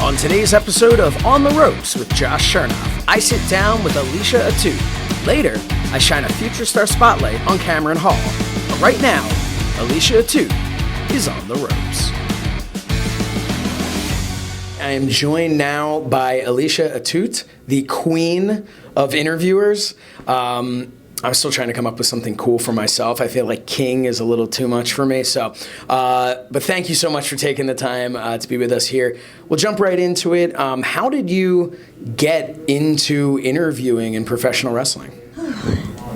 On today's episode of On the Ropes with Josh Shernoff, I sit down with Alicia Atout. Later, I shine a future star spotlight on Cameron Hall. But right now, Alicia Atout is on the ropes. I am joined now by Alicia Atout, the queen of interviewers. I'm still trying to come up with something cool for myself. I feel like king is a little too much for me. But thank you so much for taking the time to be with us here. We'll jump right into it. How did you get into interviewing in professional wrestling?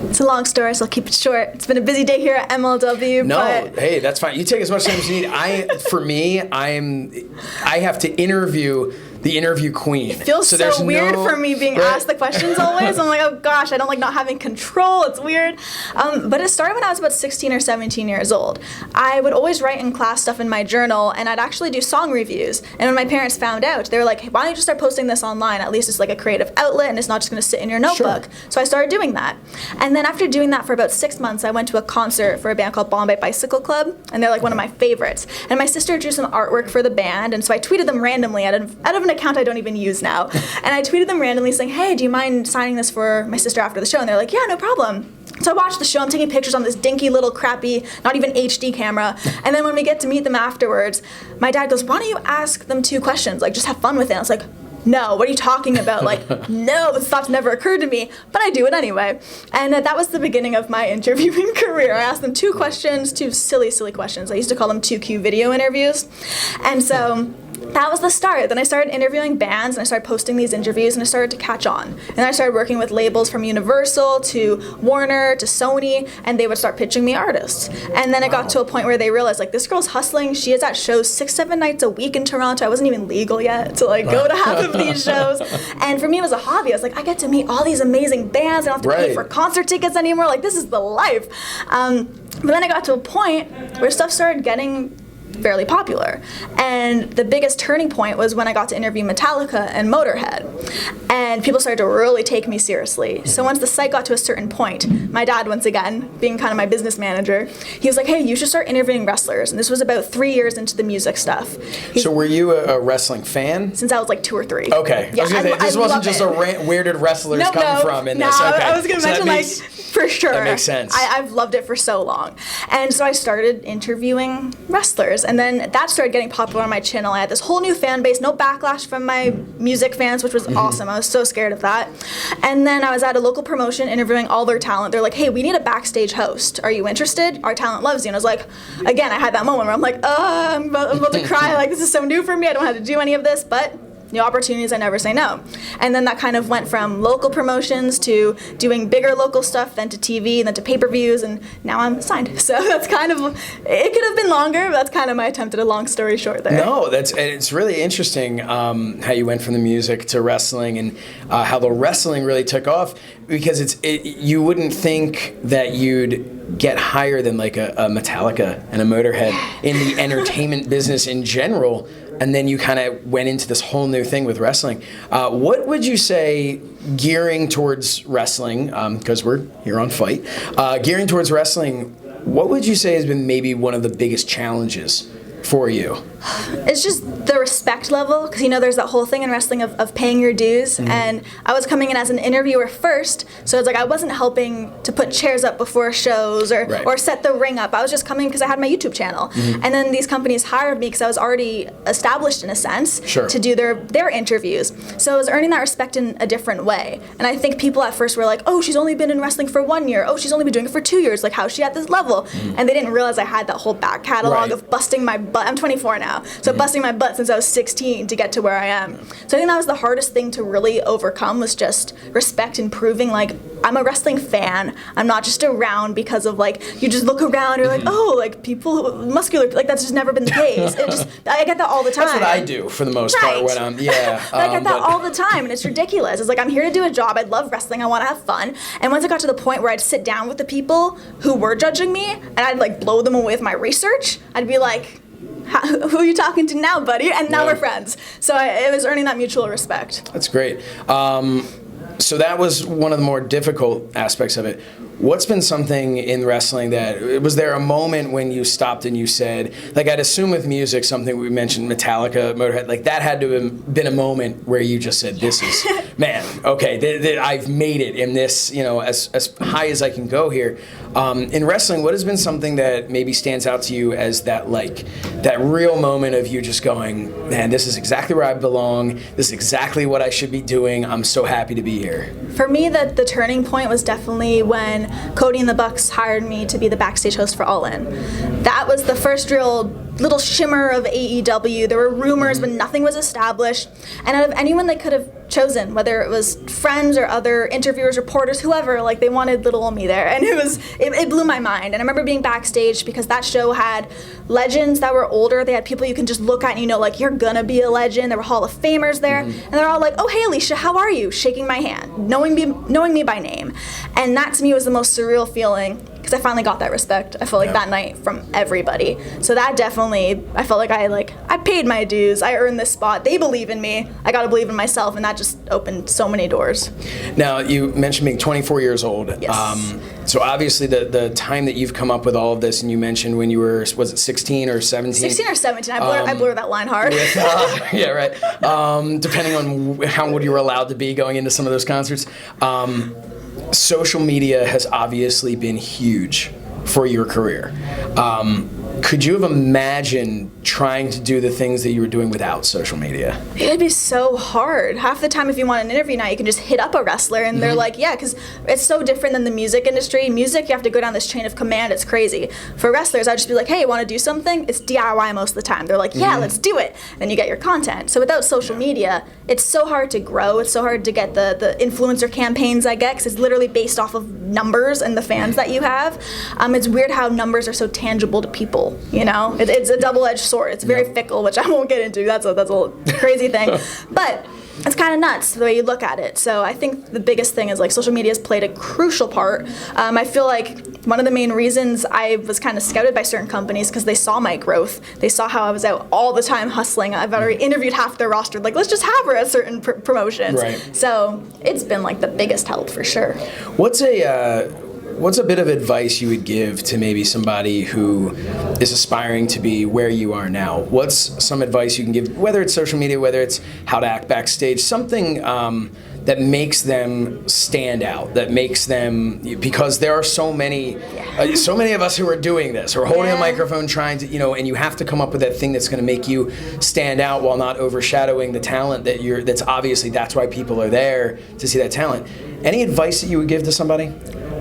It's a long story, so I'll keep it short. It's been a busy day here at MLW. Hey, that's fine. You take as much time as you need. I have to interview the interview queen. It feels so weird for me being asked the questions always. I'm like, oh gosh, I don't like not having control. It's weird. But it started when I was about 16 or 17 years old. I would always write in class stuff in my journal, and I'd actually do song reviews. And when my parents found out, they were like, hey, why don't you just start posting this online? At least it's like a creative outlet, and it's not just going to sit in your notebook. Sure. So I started doing that. And then after doing that for about 6 months, I went to a concert for a band called Bombay Bicycle Club, and they're like one of my favorites. And my sister drew some artwork for the band, and so I tweeted them randomly out of an account I don't even use now. And I tweeted them randomly saying, hey, do you mind signing this for my sister after the show? And they're like, yeah, no problem. So I watched the show. I'm taking pictures on this dinky little crappy, not even HD camera. And then when we get to meet them afterwards, my dad goes, why don't you ask them 2 questions? Like, just have fun with it. I was like, no, what are you talking about? Like, no, this thought's never occurred to me, but I do it anyway. And that was the beginning of my interviewing career. I asked them 2 questions, 2 silly questions. I used to call them 2Q video interviews. And so that was the start. Then I started interviewing bands, and I started posting these interviews, and it started to catch on. And I started working with labels from Universal to Warner to Sony, and they would start pitching me artists. And then it got to a point where they realized, like, this girl's hustling. She is at shows 6-7 nights a week in Toronto. I wasn't even legal yet to, like, go to half of these shows. And for me, it was a hobby. I was like, I get to meet all these amazing bands. I don't have to pay for concert tickets anymore. Like, this is the life. But then I got to a point where stuff started getting fairly popular. And the biggest turning point was when I got to interview Metallica and Motorhead. And people started to really take me seriously. So once the site got to a certain point, my dad, once again, being kind of my business manager, he was like, hey, you should start interviewing wrestlers. And this was about 3 years into the music stuff. So were you a wrestling fan? Since I was like 2 or 3. Okay. Yeah, this wasn't just where did wrestlers come from in this? Okay. I was going to mention, for sure. That makes sense. I've loved it for so long. And so I started interviewing wrestlers. And then that started getting popular on my channel. I had this whole new fan base, no backlash from my music fans, which was awesome. I was so scared of that. And then I was at a local promotion interviewing all their talent. They're like, hey, we need a backstage host. Are you interested? Our talent loves you. And I was like, again, I had that moment where I'm like, I'm about to cry. Like, this is so new for me. I don't have to do any of this. But new opportunities, I never say no. And then that kind of went from local promotions to doing bigger local stuff, then to TV, and then to pay-per-views, and now I'm signed. So that's kind of, it could have been longer, but that's kind of my attempt at a long story short there. No, it's really interesting how you went from the music to wrestling, and how the wrestling really took off, because you wouldn't think that you'd get higher than like a Metallica and a Motorhead in the entertainment business in general. And then you kind of went into this whole new thing with wrestling. What would you say, gearing towards wrestling, because we're here on Fight, gearing towards wrestling, what would you say has been maybe one of the biggest challenges for you? It's just the respect level, because there's that whole thing in wrestling of paying your dues, and I was coming in as an interviewer first, so it's like I wasn't helping to put chairs up before shows or set the ring up. I was just coming because I had my YouTube channel, and then these companies hired me because I was already established in a sense to do their interviews, so I was earning that respect in a different way. And I think people at first were like, oh, she's only been in wrestling for 1 year, oh, she's only been doing it for 2 years, like how's she at this level? And they didn't realize I had that whole back catalog of busting my butt. I'm 24 now. So busting my butt since I was 16 to get to where I am. So I think that was the hardest thing to really overcome, was just respect and proving, like, I'm a wrestling fan. I'm not just around because of, like, you just look around, you're like, oh, like, people, muscular, like, that's just never been the case. I get that all the time. That's what I do for the most part when I'm, I get that all the time, and it's ridiculous. It's like, I'm here to do a job. I love wrestling. I want to have fun. And once it got to the point where I'd sit down with the people who were judging me, and I'd, like, blow them away with my research, I'd be like, who are you talking to now, buddy? And now we're friends. So it was earning that mutual respect. That's great. So that was one of the more difficult aspects of it. what's been something in wrestling that, was there a moment when you stopped and you said, like I'd assume with music, something we mentioned, Metallica, Motorhead, like that had to have been a moment where you just said, this is, man, okay, I've made it in this, as high as I can go here. In wrestling, what has been something that maybe stands out to you as that real moment of you just going, man, this is exactly where I belong. This is exactly what I should be doing. I'm so happy to be here. For me, the turning point was definitely when Cody and the Bucks hired me to be the backstage host for All In. That was the first real little shimmer of AEW. There were rumors, but nothing was established. And out of anyone they could have chosen, whether it was friends or other interviewers, reporters, whoever, like they wanted little old me there. And it blew my mind. And I remember being backstage because that show had legends that were older. They had people you can just look at and like, you're gonna be a legend. There were Hall of Famers there. And they're all like, oh, hey, Alicia, how are you? Shaking my hand, knowing me by name. And that to me was the most surreal feeling, because I finally got that respect. I felt like that night from everybody. So that definitely, I felt like I paid my dues. I earned this spot. They believe in me. I got to believe in myself, and that just opened so many doors. Now, you mentioned being 24 years old. Yes. So obviously the time that you've come up with all of this, and you mentioned when you were, was it 16 or 17? 16 or 17. I blur that line hard. Yeah, right. Depending on how old you were allowed to be going into some of those concerts. Social media has obviously been huge for your career. Could you have imagined trying to do the things that you were doing without social media? It'd be so hard. Half the time if you want an interview now, you can just hit up a wrestler and they're like, yeah, because it's so different than the music industry. Music, you have to go down this chain of command. It's crazy. For wrestlers, I'd just be like, hey, want to do something? It's DIY most of the time. They're like, yeah, let's do it. Then you get your content. So without social media, it's so hard to grow. It's so hard to get the influencer campaigns I get, because it's literally based off of numbers and the fans that you have. It's weird how numbers are so tangible to people. It's a double-edged sword. It's very fickle, which I won't get into. That's a crazy thing, but it's kind of nuts the way you look at it. So I think the biggest thing is social media has played a crucial part. I feel like one of the main reasons I was kind of scouted by certain companies because they saw my growth. They saw how I was out all the time hustling. I've already interviewed half their roster. Like, let's just have her at certain promotions. Right. So it's been the biggest help for sure. What's a bit of advice you would give to maybe somebody who is aspiring to be where you are now? What's some advice you can give, whether it's social media, whether it's how to act backstage, something that makes them stand out, that makes them, because there are so many of us who are doing this, who are holding a microphone trying to, and you have to come up with that thing that's going to make you stand out while not overshadowing the talent that's obviously, that's why people are there to see that talent. Any advice that you would give to somebody?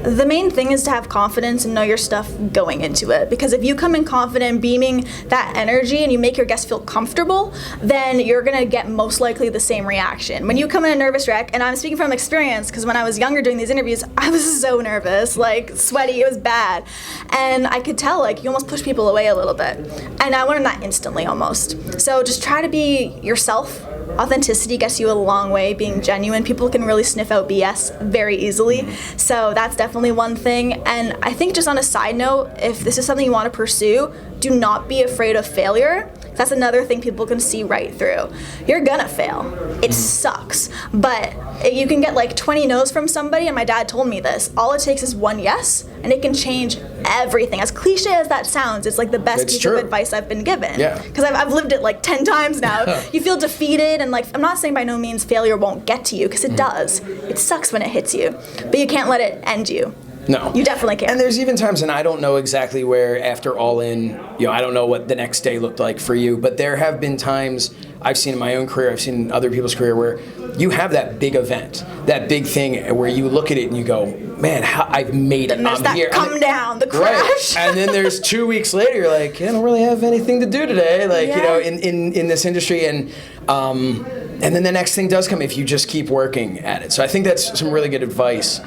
The main thing is to have confidence and know your stuff going into it. Because if you come in confident, beaming that energy, and you make your guests feel comfortable, then you're going to get most likely the same reaction. When you come in a nervous wreck, and I'm speaking from experience, because when I was younger doing these interviews, I was so nervous, sweaty, it was bad. And I could tell, you almost push people away a little bit. And I learned that instantly almost. So just try to be yourself. Authenticity gets you a long way. Being genuine, people can really sniff out BS very easily. So that's definitely one thing. And I think just on a side note, if this is something you want to pursue, do not be afraid of failure. That's another thing people can see right through. You're gonna fail. It sucks. But you can get 20 no's from somebody, and my dad told me this. All it takes is one yes, and it can change everything. As cliche as that sounds, it's the best piece of advice I've been given. Yeah. Because I've lived it 10 times now. You feel defeated, and I'm not saying by no means failure won't get to you, because it does. It sucks when it hits you. But you can't let it end you. No. You definitely can. And there's even times, and I don't know exactly where after All In, I don't know what the next day looked like for you, but there have been times I've seen in my own career, I've seen in other people's career, where you have that big event, that big thing where you look at it and you go, man, I've made it. And there's that here. Come down, the crash. Right. And then there's 2 weeks later, you're like, I don't really have anything to do today, in this industry. And then the next thing does come if you just keep working at it. So I think that's some really good advice.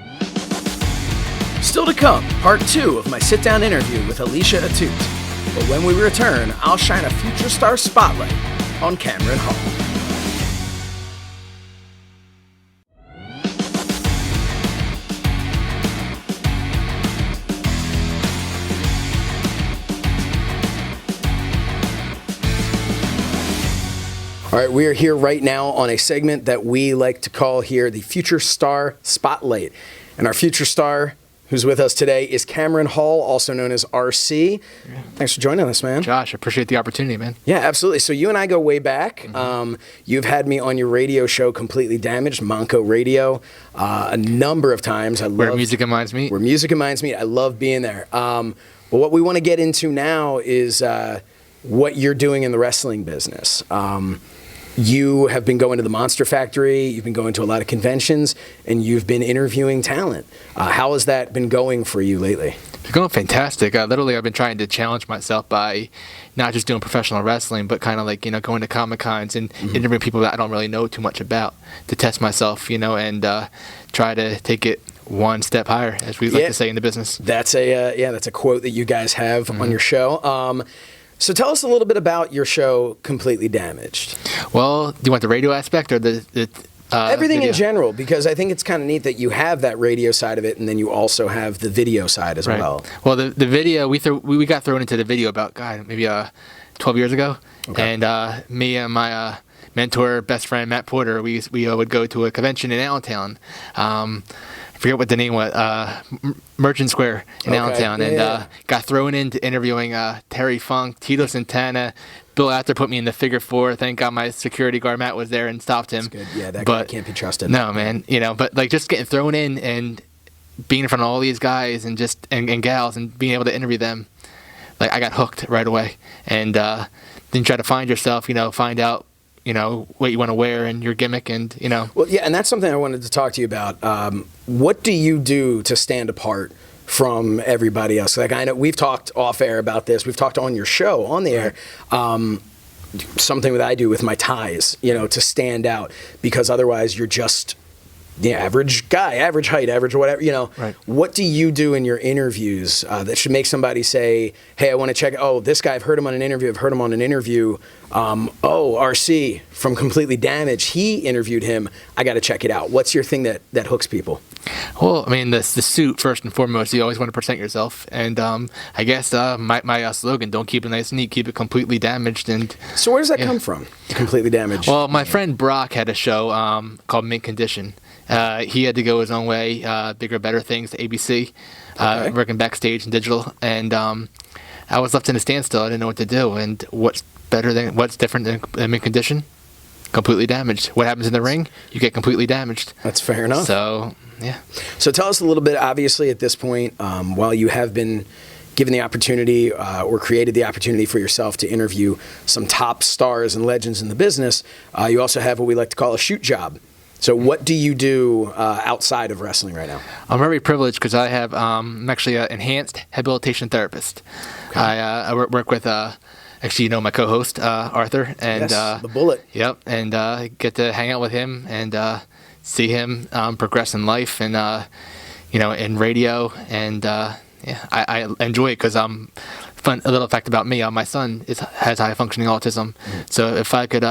Still to come, part 2 of my sit-down interview with Alicia Atout. But when we return, I'll shine a future star spotlight on Cameron Hall. All right, we are here right now on a segment that we like to call here the Future Star Spotlight. And our future star who's with us today is Cameron Hall, also known as RC. Yeah. Thanks for joining us, man. Josh, I appreciate the opportunity, man. Yeah, absolutely. So you and I go way back. You've had me on your radio show, Completely Damaged, Monco Radio, a number of times. Where Music and Minds Meet. Where Music and Minds Meet. I love being there. Well, what we want to get into now is what you're doing in the wrestling business. You have been going to the Monster Factory, you've been going to a lot of conventions, and you've been interviewing talent. How has that been going for you lately? It's going fantastic. Literally, I've been trying to challenge myself by not just doing professional wrestling, but kind of like, going to Comic-Cons and interviewing people that I don't really know too much about to test myself, and try to take it one step higher, as we like to say in the business. That's a quote that you guys have on your show. So tell us a little bit about your show, Completely Damaged. Well, do you want the radio aspect or the everything video? In general? Because I think it's kind of neat that you have that radio side of it, and then you also have the video side as well. Well, the video, we got thrown into the video about, maybe 12 years ago. Okay. And me and my mentor, best friend, Matt Porter, we would go to a convention in Allentown. I forget what the name was, Merchant Square in Allentown, and got thrown into interviewing Terry Funk, Tito Santana. Bill After put me in the figure four. Thank God my security guard Matt was there and stopped him. That's good. Yeah, that guy can't be trusted. No, man. But like just getting thrown in and being in front of all these guys and just and gals and being able to interview them, like I got hooked right away. And then you try to find yourself, find out what you want to wear and your gimmick and, Well, yeah, and that's something I wanted to talk to you about. What do you do to stand apart from everybody else? Like, I know we've talked off air about this. We've talked on your show, on the air. Something that I do with my ties, to stand out, because otherwise you're just the average guy, average height, average whatever, Right. What do you do in your interviews that should make somebody say, hey, I want to check, this guy, I've heard him on an interview, RC from Completely Damaged, he interviewed him, I got to check it out. What's your thing that hooks people? Well, I mean, the suit, first and foremost, you always want to present yourself. And I guess my slogan, don't keep it nice and neat, keep it completely damaged. And so where does that come from, Completely Damaged? Well, my friend Brock had a show called Mint Condition. He had to go his own way, bigger, better things to ABC, working backstage and digital. And I was left in a standstill. I didn't know what to do. And what's different than Mint Condition? Completely damaged. What happens in the ring? You get completely damaged. That's fair enough. So, yeah. So tell us a little bit, obviously, at this point, while you have been given the opportunity or created the opportunity for yourself to interview some top stars and legends in the business, you also have what we like to call a shoot job. So what do you do outside of wrestling right now? I'm very privileged because I have, I'm actually an enhanced rehabilitation therapist. Okay. I work with, actually, my co-host, Arthur. And, yes, the Bullet. Yep, and get to hang out with him and see him progress in life and, in radio. And, I enjoy it because a little fact about me, my son has high-functioning autism. Mm-hmm. So if I could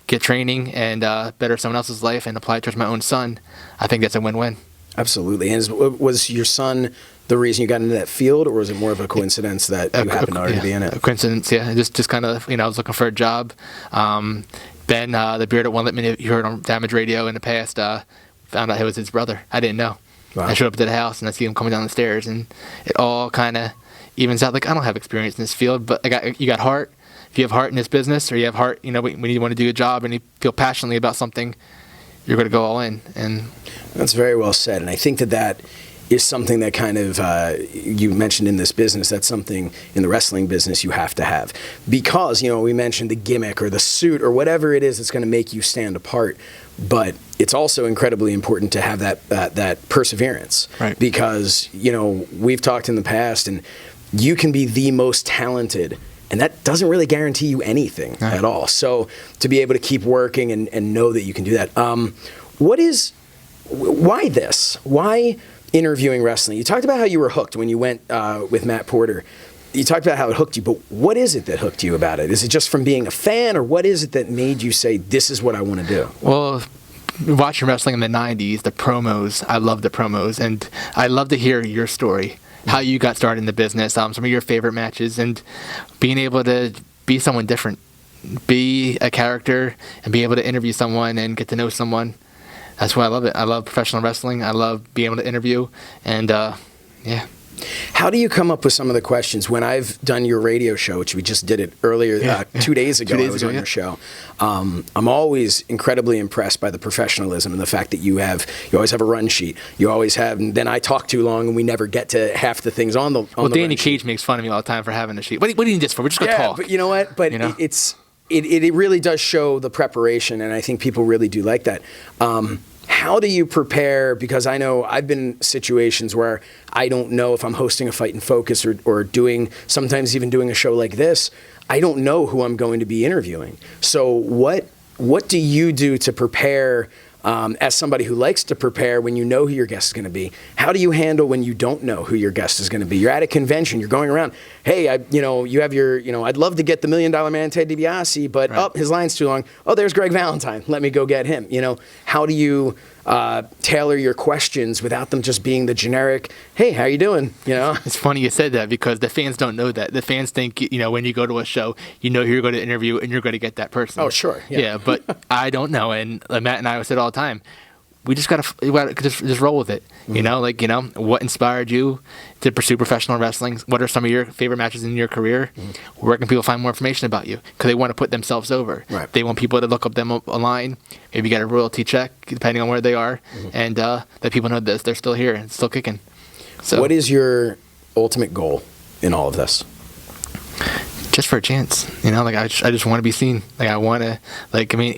get training and better someone else's life and apply it towards my own son, I think that's a win-win. Absolutely. And was your son the reason you got into that field, or was it more of a coincidence that you happened to already be in it? A coincidence, yeah. Just kind of, I was looking for a job. Ben, the bearded one, let me know, you heard on Damage Radio in the past, found out he was his brother. I didn't know. Wow. I showed up to the house and I see him coming down the stairs, and it all kind of evens out. Like, I don't have experience in this field, but you got heart. If you have heart in this business, or you have heart, when you want to do a job and you feel passionately about something, you're going to go all in. And that's very well said. And I think that is something that kind of, you mentioned in this business, that's something in the wrestling business you have to have. Because, we mentioned the gimmick or the suit or whatever it is that's going to make you stand apart. But it's also incredibly important to have that perseverance. Right. Because, we've talked in the past, and you can be the most talented, and that doesn't really guarantee you anything at all. So to be able to keep working and know that you can do that. Why this? Why interviewing wrestling? You talked about how you were hooked when you went with Matt Porter. You talked about how it hooked you, but what is it that hooked you about it? Is it just from being a fan, or what is it that made you say, this is what I want to do? Well, watching wrestling in the 90s, the promos, I love the promos, and I love to hear your story. How you got started in the business, some of your favorite matches, and being able to be someone different, be a character, and be able to interview someone and get to know someone. That's why I love it. I love professional wrestling. I love being able to interview, and Yeah. How do you come up with some of the questions? When I've done your radio show, which we just did it earlier, 2 days ago, I was on your show. I'm always incredibly impressed by the professionalism and the fact that you always have a run sheet. You always have, and then I talk too long and we never get to half the things on the. Well, Danny Cage makes fun of me all the time for having a sheet. What do you need this for? We're just gonna talk. But you know what? But it really does show the preparation, and I think people really do like that. How do you prepare? Because I know I've been in situations where I don't know if I'm hosting a Fight and Focus or sometimes even doing a show like this. I don't know who I'm going to be interviewing. So what do you do to prepare as somebody who likes to prepare when you know who your guest is going to be? How do you handle when you don't know who your guest is going to be? You're at a convention, you're going around, hey, you have your, I'd love to get the $1 Million Man Ted DiBiase, but his line's too long. Oh, there's Greg Valentine. Let me go get him. How do you tailor your questions without them just being the generic, hey, how you doing? It's funny you said that because the fans don't know that. The fans think, when you go to a show, who you're going to interview and you're going to get that person. Oh, sure. Yeah, but I don't know. And Matt and I said all the time, we just gotta just roll with it. What inspired you to pursue professional wrestling? What are some of your favorite matches in your career? Where can people find more information about you? Because they want to put themselves over. Right. They want people to look up them online, maybe get a royalty check depending on where they are, and that people know that they're still here and still kicking. So, what is your ultimate goal in all of this? Just for a chance, I just want to be seen. I want to,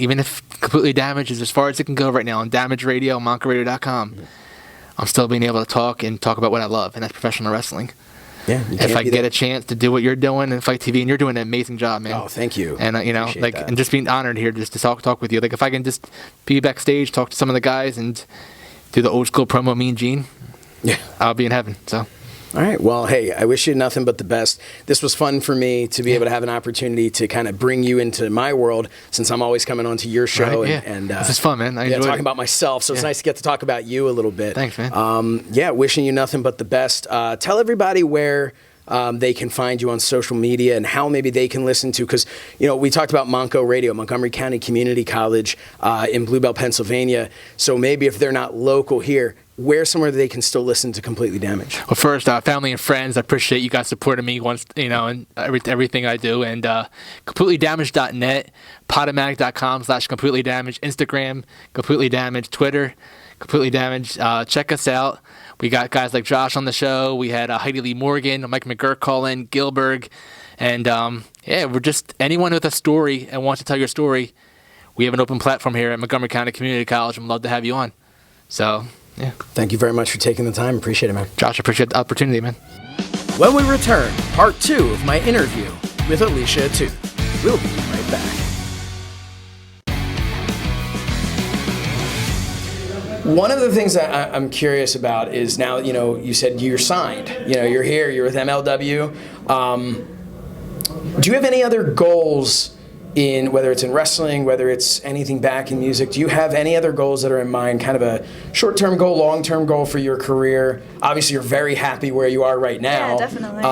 even if Completely Damaged is as far as it can go right now on Damage Radio, MonkaRadio.com, I'm still being able to talk about what I love, and that's professional wrestling. Yeah. If I get a chance to do what you're doing in Fight TV, and you're doing an amazing job, man. Oh, thank you. And and just being honored here just to talk with you. If I can just be backstage, talk to some of the guys, and do the old school promo, Mean Gene, I'll be in heaven. So. All right. Well, hey, I wish you nothing but the best. This was fun for me to be able to have an opportunity to kind of bring you into my world, since I'm always coming onto your show. Right, and this is fun, man. I enjoy talking it. about myself. So it's nice to get to talk about you a little bit. Thanks, man. Wishing you nothing but the best. Tell everybody where they can find you on social media and how maybe they can listen to, because we talked about Monco Radio, Montgomery County Community College in Blue Bell, Pennsylvania. So maybe if they're not local here, where's somewhere that they can still listen to Completely Damaged? Well, first, family and friends, I appreciate you guys supporting me once, and everything I do. And CompletelyDamaged.net, Podomatic.com/CompletelyDamaged, Instagram, Completely Damaged, Twitter, Completely Damaged. Check us out. We got guys like Josh on the show. We had Heidi Lee Morgan, Mike McGurk call in, Gilberg. And we're just anyone with a story and wants to tell your story. We have an open platform here at Montgomery County Community College, and we'd love to have you on. So, yeah. Thank you very much for taking the time. Appreciate it, man. Josh, I appreciate the opportunity, man. When we return, part 2 of my interview with Alicia Atout. We'll be right back. One of the things that I'm curious about is now, you said you're signed. You're here, you're with MLW. Do you have any other goals in, whether it's in wrestling, whether it's anything back in music? Do you have any other goals that are in mind, kind of a short-term goal, long-term goal for your career? Obviously, you're very happy where you are right now. Yeah, definitely.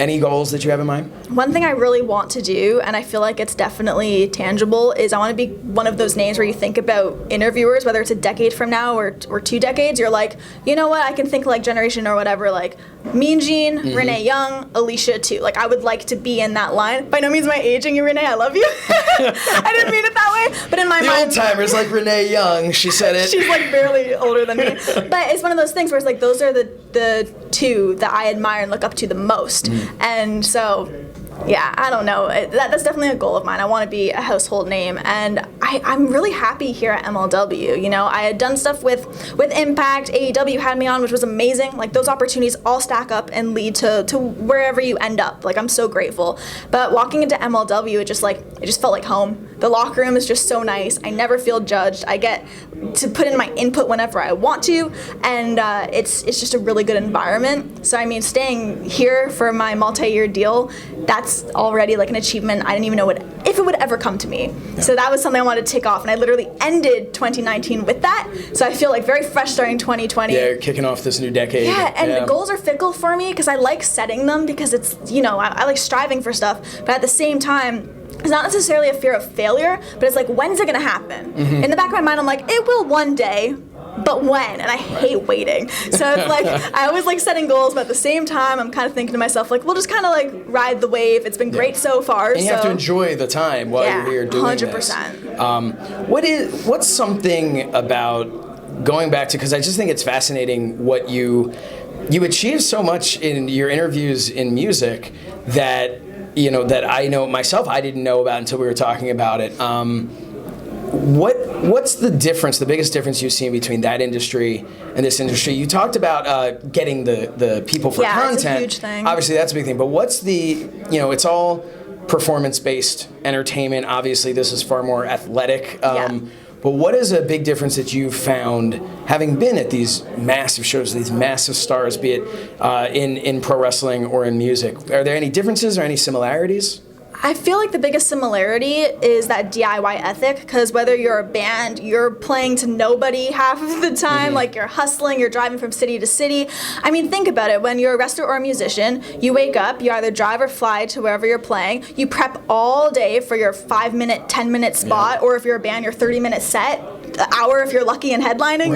Any goals that you have in mind? One thing I really want to do, and I feel like it's definitely tangible, is I want to be one of those names where you think about interviewers, whether it's a decade from now or 2 decades, you're like, you know what, I can think like generation or whatever, like Mean Gene, Renee Young, Alicia Atout. I would like to be in that line. By no means am I aging you, Renee, I love you. I didn't mean it that way, but in my mind. The old-timers like Renee Young, she said it. She's barely older than me. But it's one of those things where it's those are the two that I admire and look up to the most. And so, yeah, I don't know. That's definitely a goal of mine. I want to be a household name, and I'm really happy here at MLW. I had done stuff with Impact. AEW had me on, which was amazing. Those opportunities all stack up and lead to wherever you end up. I'm so grateful. But walking into MLW, it just felt like home. The locker room is just so nice. I never feel judged. I get to put in my input whenever I want to, and it's just a really good environment. So staying here for my multi-year deal, that's already an achievement I didn't even know if it would ever come to me. Yeah. So that was something I wanted to tick off, and I literally ended 2019 with that. So I feel very fresh starting 2020. Yeah, you're kicking off this new decade. Yeah, and goals are fickle for me because I like setting them because it's, I like striving for stuff, but at the same time, it's not necessarily a fear of failure, but it's when's it gonna happen? In the back of my mind, I'm it will one day. but when? And I hate waiting. So it's like, I always like setting goals, but at the same time, I'm kind of thinking to myself, like, we'll just kind of like ride the wave. It's been great so far. And you have to enjoy the time while you're here doing 100%. this. What's something about going back to, because I just think it's fascinating what you achieve so much in your interviews in music that, that I know myself I didn't know about until we were talking about it. What's the difference, the biggest difference you've seen between that industry and this industry? You talked about getting the people for content. That's a huge thing. Obviously, that's a big thing. But what's the, it's all performance-based entertainment. Obviously, this is far more athletic. But what is a big difference that you've found having been at these massive shows, these massive stars, be it in pro wrestling or in music? Are there any differences or any similarities? I feel like the biggest similarity is that DIY ethic, because whether you're a band, you're playing to nobody half of the time, like you're hustling, you're driving from city to city. I mean, think about it. When you're a wrestler or a musician, you wake up, you either drive or fly to wherever you're playing, you prep all day for your 5-minute, 10-minute spot, or if you're a band, your 30-minute set, an hour if you're lucky and headlining,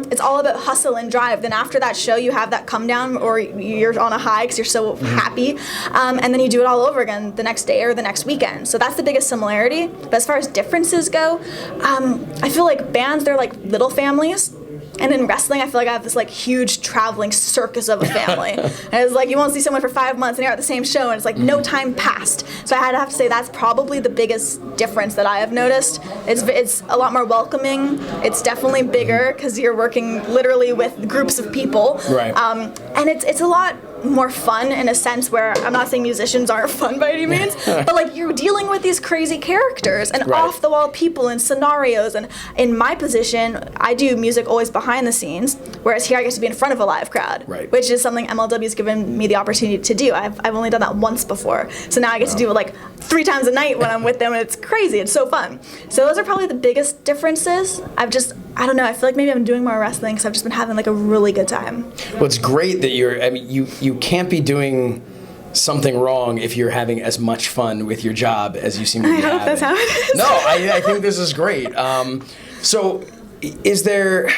it's all about hustle and drive. Then after that show, you have that come down, or you're on a high because you're so happy, and then you do it all over again the next day or the next weekend. So that's the biggest similarity. But as far as differences go, I feel like bands, they're like little families. And in wrestling, I feel like I have this like huge traveling circus of a family. And it's like you won't see someone for 5 months and you're at the same show and it's like no time passed. So I had to have to say that's probably the biggest difference that I have noticed. It's a lot more welcoming. It's definitely bigger because you're working literally with groups of people. Right. And it's a lot more fun in a sense where I'm not saying musicians aren't fun by any means, but like you're dealing with these crazy characters and off the wall people and scenarios. And in my position, I do music always behind the scenes, whereas here I get to be in front of a live crowd, which is something MLW has given me the opportunity to do. I've only done that once before, so now I get to do it like 3 times a night when I'm with them, and it's crazy. It's so fun. So those are probably the biggest differences. I don't know, I feel like maybe I'm doing more wrestling because I've just been having like a really good time. Well, it's great that you can't be doing something wrong if you're having as much fun with your job as you seem to be having. I hope that's how it is. No, I think this is great. So is there...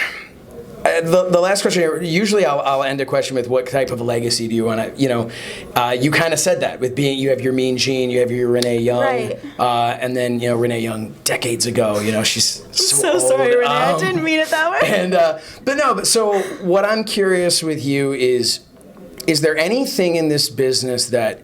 The last question here, usually I'll end a question with what type of legacy do you want to, you kind of said that with being, you have your Mean Gene, you have your Renee Young, and then, Renee Young decades ago, she's so old. Sorry, Renee, I didn't mean it that way. And, so what I'm curious with you is there anything in this business that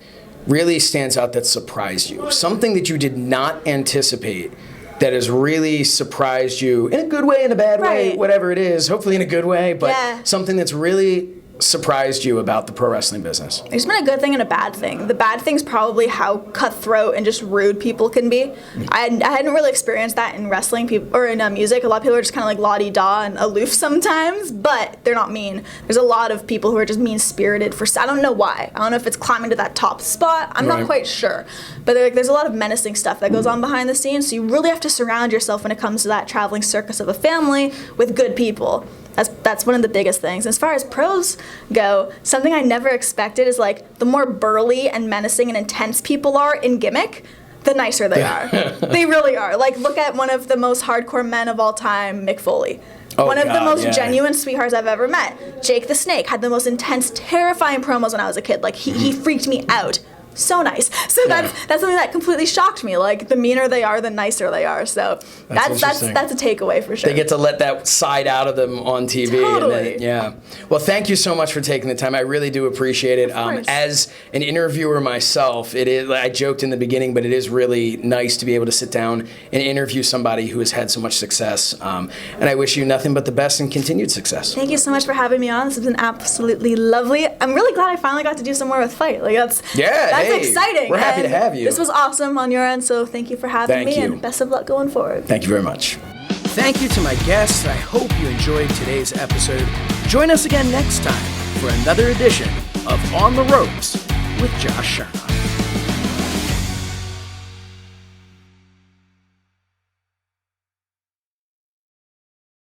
really stands out that surprised you? Something that you did not anticipate that has really surprised you in a good way, in a bad way, whatever it is, hopefully in a good way, but something that's really surprised you about the pro wrestling business? There's been a good thing and a bad thing. The bad thing's probably how cutthroat and just rude people can be. I hadn't really experienced that in wrestling or in music. A lot of people are just kind of like la-di-da and aloof sometimes, but they're not mean. There's a lot of people who are just mean-spirited I don't know why. I don't know if it's climbing to that top spot. I'm not quite sure. But there's a lot of menacing stuff that goes on behind the scenes, so you really have to surround yourself when it comes to that traveling circus of a family with good people. That's one of the biggest things. As far as pros go, something I never expected is like the more burly and menacing and intense people are in gimmick, the nicer they are. They really are. Like look at one of the most hardcore men of all time, Mick Foley. One of the most genuine sweethearts I've ever met. Jake the Snake had the most intense, terrifying promos when I was a kid. Like he freaked me out. So nice. So that's something that completely shocked me. Like the meaner they are, the nicer they are. So that's a takeaway for sure. They get to let that side out of them on TV. Totally. And then, Well, thank you so much for taking the time. I really do appreciate it. As an interviewer myself, it is. I joked in the beginning, but it is really nice to be able to sit down and interview somebody who has had so much success. And I wish you nothing but the best and continued success. Thank you so much for having me on. This has been absolutely lovely. I'm really glad I finally got to do some more with Fight. Like that's exciting. We're happy to have you. This was awesome on your end, so thank you for having me, and best of luck going forward. Thank you very much. Thank you to my guests. I hope you enjoyed today's episode. Join us again next time for another edition of On the Ropes with Josh Shernoff.